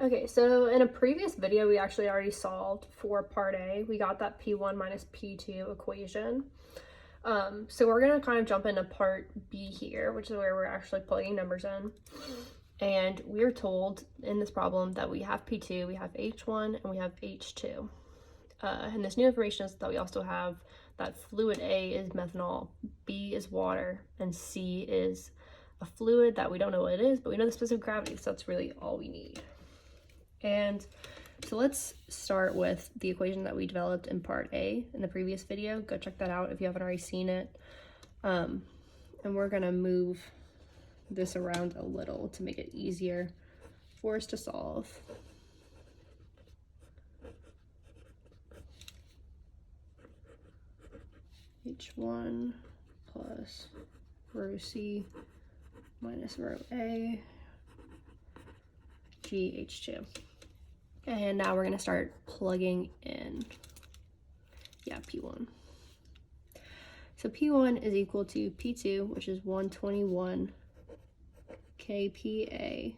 Okay, so in a previous video, we actually already solved for part A. We got that P1 minus P2 equation. So we're gonna kind of jump into part B here, which is where we're actually plugging numbers in. And we're told in this problem that we have P2, we have H1, and we have H2. And this new information is that we also have that fluid A is methanol, B is water, and C is a fluid that we don't know what it is, but we know the specific gravity, so that's really all we need. And so let's start with the equation that we developed in part A in the previous video. Go check that out if you haven't already seen it. And we're gonna move this around a little to make it easier for us to solve. H1 plus rho C minus rho A GH2. And now we're going to start plugging in, P1. So P1 is equal to P2, which is 121 kPa,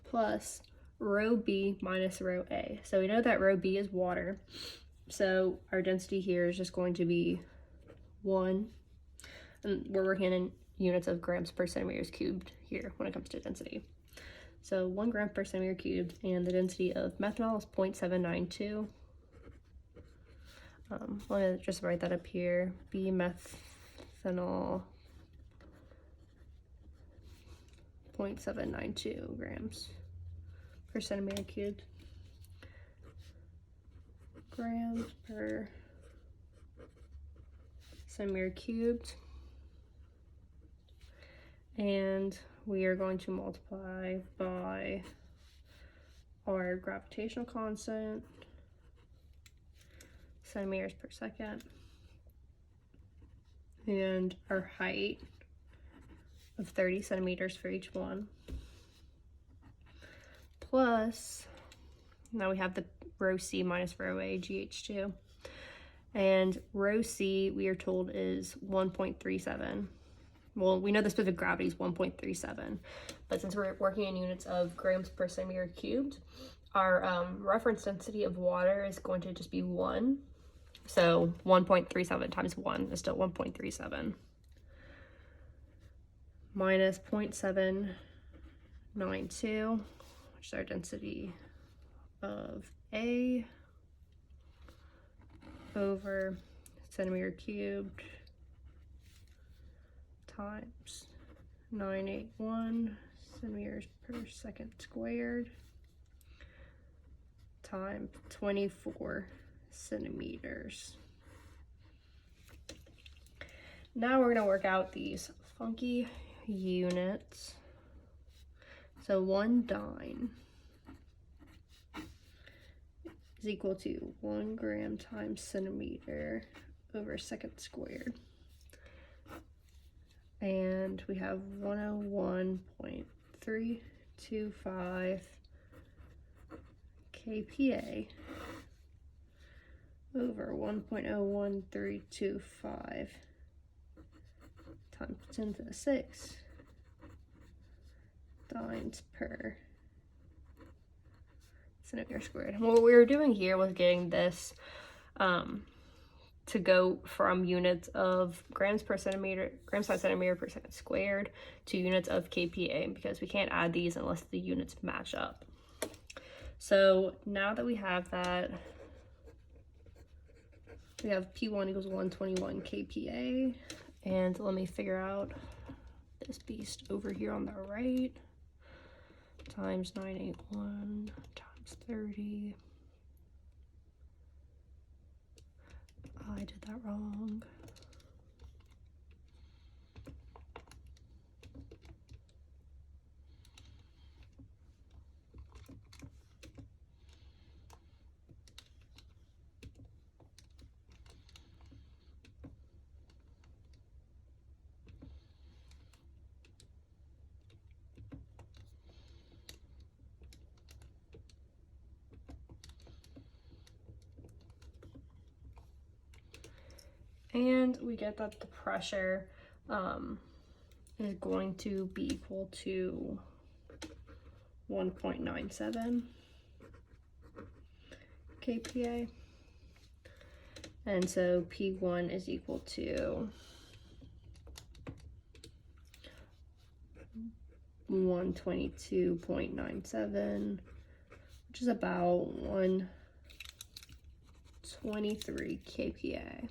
plus rho B minus rho A. So we know that rho B is water. So our density here is just going to be 1. And we're working in units of grams per centimeters cubed here when it comes to density. So 1 gram per centimeter cubed, and the density of methanol is 0.792. Let me just write that up here. B methanol 0.792 grams per centimeter cubed. Grams per centimeter cubed. And we are going to multiply by our gravitational constant, centimeters per second, and our height of 30 centimeters for each one. Plus, now we have the rho C minus rho A GH2. And rho C, we are told, is 1.37. Well, we know the specific gravity is 1.37, but since we're working in units of grams per centimeter cubed, our reference density of water is going to just be 1. So 1.37 times 1 is still 1.37. Minus 0.792, which is our density of A, over centimeter cubed, times 981 centimeters per second squared, times 24 centimeters. Now we're going to work out these funky units. So 1 dyne is equal to 1 gram times centimeter over second squared. And we have 101.325 kPa over 1.01325 times 10 to the 6 dynes per centimeter squared. And what we were doing here was getting this to go from units of grams per centimeter, grams by centimeter per second squared, to units of kPa, because we can't add these unless the units match up. So now that we have that, we have P1 equals 121 kPa, and let me figure out this beast over here on the right, times 981 times 30. I did that wrong. And we get that the pressure is going to be equal to 1.97 kPa. And so P1 is equal to 122.97, which is about 123 kPa.